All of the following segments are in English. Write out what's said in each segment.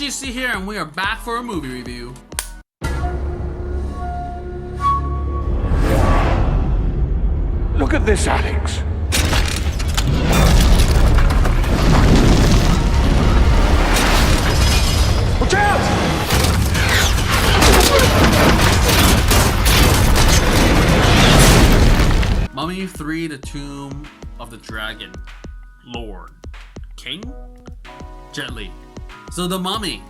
GC here, and we are back for a movie review. Look at this, Alex. Watch out! Mummy 3: The Tomb of the Dragon Lord King? Jet Li. So The Mummy,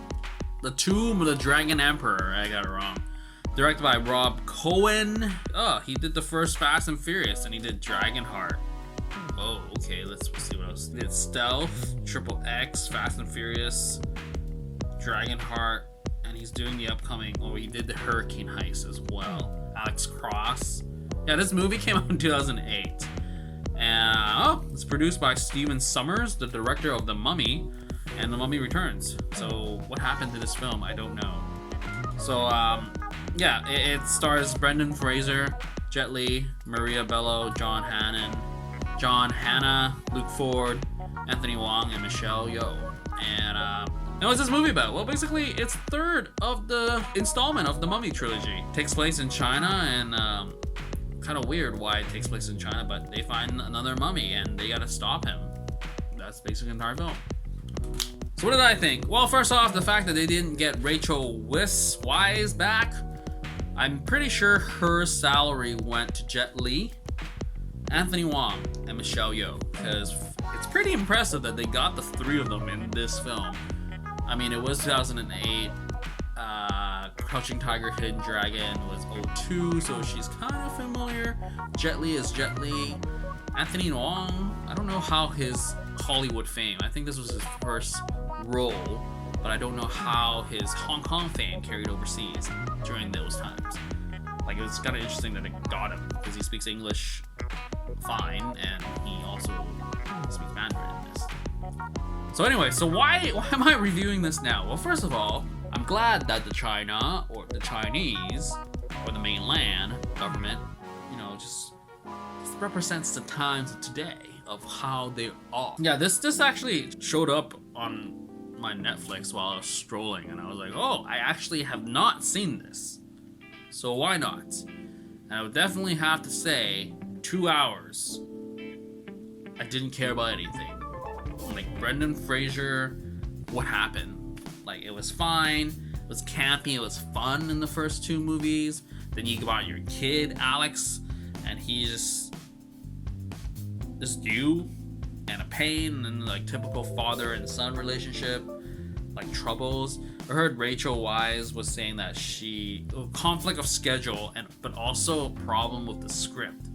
The Tomb of the Dragon Emperor, I got it wrong. Directed by Rob Cohen. Oh, he did the first Fast and Furious, and he did Dragonheart. Oh, okay, let's see what else. He did Stealth, Triple X, Fast and Furious, Dragonheart, and he's doing the upcoming, he did the Hurricane Heist as well. Alex Cross. Yeah, this movie came out in 2008. And it's produced by Steven Sommers, the director of The Mummy, and The Mummy Returns. So what happened to this film? I don't know. So yeah, it stars Brendan Fraser, Jet Li, Maria Bello, John Hannah, Luke Ford, Anthony Wong, and Michelle Yeoh. And what's this movie about? Well, basically, it's third of the installment of the Mummy trilogy. It takes place in China, and kind of weird why it takes place in China, but they find another mummy and they gotta stop him. That's basically the entire film. So what did I think? Well, first off, the fact that they didn't get Rachel Weisz back, I'm pretty sure her salary went to Jet Li, Anthony Wong, and Michelle Yeoh, because it's pretty impressive that they got the three of them in this film. I mean, it was 2008. Crouching Tiger, Hidden Dragon was 2002, so she's kind of familiar. Jet Li is Jet Li. Anthony Wong, I don't know how his Hollywood fame, I think this was his first role, but I don't know how his Hong Kong fame carried overseas during those times. Like, it was kind of interesting that it got him, because he speaks English fine, and he also speaks Mandarin in this. So anyway, so why am I reviewing this now? Well, first of all, I'm glad that the China, or the Chinese, or the mainland government, just represents the times of today of how they are. Yeah, this actually showed up on my Netflix while I was strolling, and I was like, oh, I actually have not seen this. So why not? And I would definitely have to say, 2 hours, I didn't care about anything. Like, Brendan Fraser, what happened? Like, it was fine, it was campy, it was fun in the first two movies. Then you got your kid, Alex, and he just you, and a pain, and like typical father and son relationship, like troubles. I heard Rachel Weisz was saying that conflict of schedule, but also a problem with the script.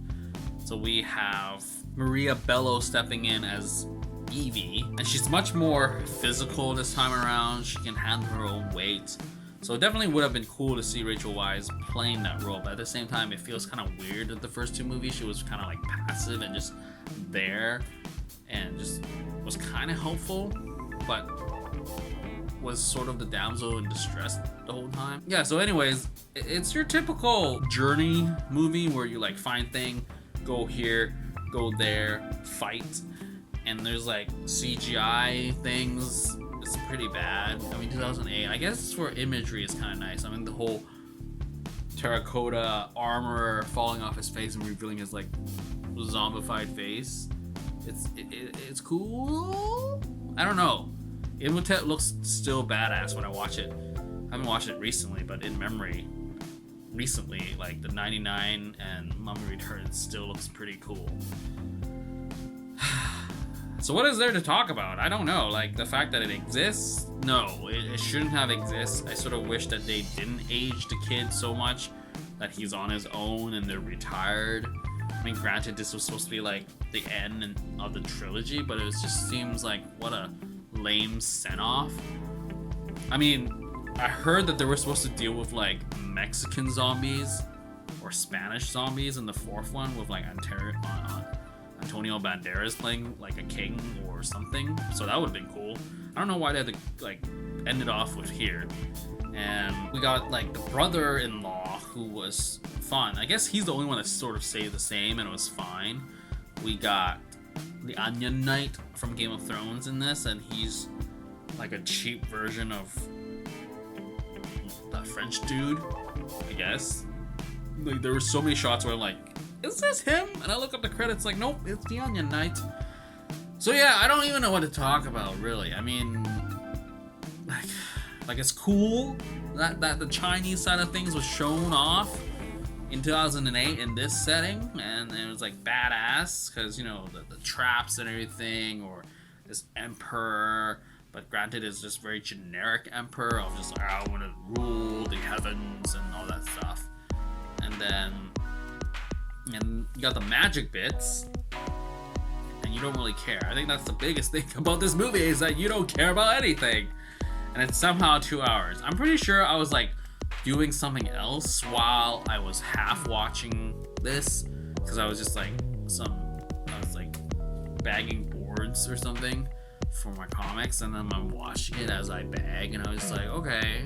So we have Maria Bello stepping in as Evie, and she's much more physical this time around. She can handle her own weight, so it definitely would have been cool to see Rachel Weisz playing that role, but at the same time it feels kind of weird that the first two movies she was kind of like passive and just there and just was kind of helpful, but was sort of the damsel in distress the whole time. Yeah, so anyways, it's your typical journey movie where you like find thing, go here, go there, fight. And there's like CGI things. It's pretty bad. I mean, 2008. I guess for imagery, it's kind of nice. I mean, the whole terracotta armor falling off his face and revealing his like zombified face. It's cool. I don't know. Imhotep looks still badass when I watch it. I haven't watched it recently, but in memory, recently, like the 99 and Mummy Returns still looks pretty cool. So what is there to talk about? I don't know. Like, the fact that it exists? No, it shouldn't have existed. I sort of wish that they didn't age the kid so much, that he's on his own and they're retired. I mean, granted, this was supposed to be like the end of the trilogy, but it just seems like what a lame send-off. I mean, I heard that they were supposed to deal with like Mexican zombies or Spanish zombies in the fourth one with like Antonio Banderas playing like a king or something, so that would have been cool. I don't know why they had to like end it off with here. And we got like the brother-in-law who was fun. I guess he's the only one that sort of stayed the same and it was fine. We got the Onion Knight from Game of Thrones in this, and he's like a cheap version of that French dude, I guess. Like, there were so many shots where I'm like, is this him? And I look up the credits, like, nope, it's the Onion Knight. So yeah, I don't even know what to talk about, really. I mean, like it's cool that the Chinese side of things was shown off in 2008 in this setting, and it was like badass, because, you know, the traps and everything, or this emperor, but granted it's just very generic emperor of just like, I want to rule the heavens and all that stuff. And then you got the magic bits, and you don't really care. I think that's the biggest thing about this movie, is that you don't care about anything, and it's somehow 2 hours. I'm pretty sure I was like doing something else while I was half watching this, because I was just like bagging boards or something for my comics, and then I'm watching it as I bag, and I was like, okay.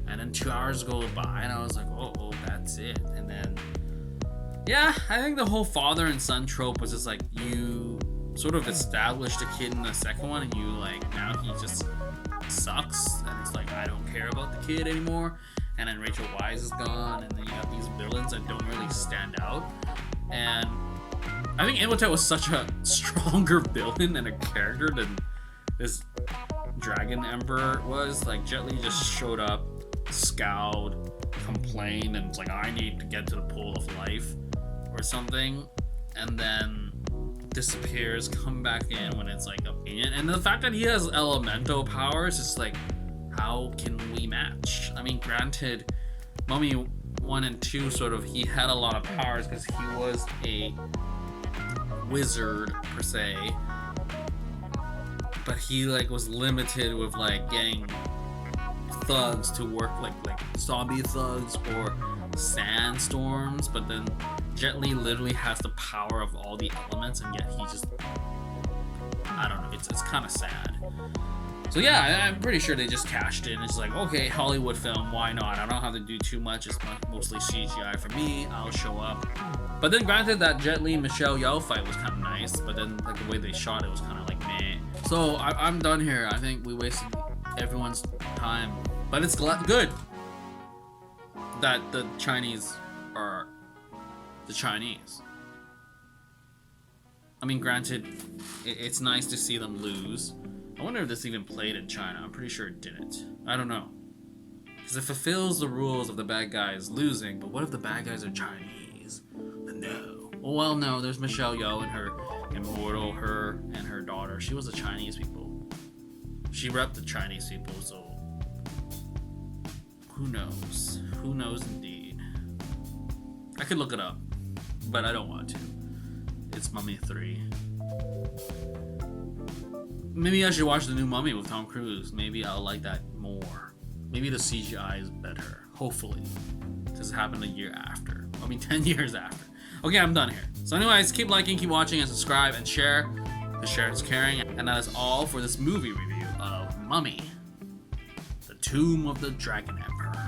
And then 2 hours go by, and I was like, oh, that's it. And then, yeah, I think the whole father and son trope was just like, you sort of established a kid in the second one, and you like, now he just sucks, and it's like, I don't care about the kid anymore. And then Rachel Weisz is gone, and then you got these villains that don't really stand out. And I think Imhotep was such a stronger villain and a character than this Dragon Emperor was. Like, Jet Li just showed up, scowled, complained, and it's like, I need to get to the pool of life or something, and then disappears, come back in when it's like opinion. And the fact that he has elemental powers is like, how can we match? I mean, granted, Mummy 1 and 2 sort of, he had a lot of powers because he was a wizard per se, but he like was limited with like getting thugs to work like zombie thugs or sandstorms. But then Jet Li literally has the power of all the elements, and yet he just, I don't know, it's kind of sad. So yeah, I'm pretty sure they just cashed in. It's like, okay, Hollywood film, why not? I don't have to do too much. It's mostly CGI for me. I'll show up. But then granted, that Jet Li Michelle Yeoh fight was kind of nice, but then like the way they shot it was kind of like meh. So I'm done here. I think we wasted everyone's time, but it's good that the Chinese are the Chinese. I mean, granted, it's nice to see them lose. I wonder if this even played in China. I'm pretty sure it didn't. I don't know. Because it fulfills the rules of the bad guys losing, but what if the bad guys are Chinese? No. Well, no, there's Michelle Yeoh and her immortal, her and her daughter. She was the Chinese people. She repped the Chinese people, so who knows? Who knows indeed. I could look it up, but I don't want to. It's Mummy 3. Maybe I should watch the new Mummy with Tom Cruise. Maybe I'll like that more. Maybe the CGI is better. Hopefully. Because it happened a year after. I mean, 10 years after. Okay, I'm done here. So anyways, keep liking, keep watching, and subscribe, and share. The share is caring. And that is all for this movie review of Mummy, the Tomb of the Dragon Emperor.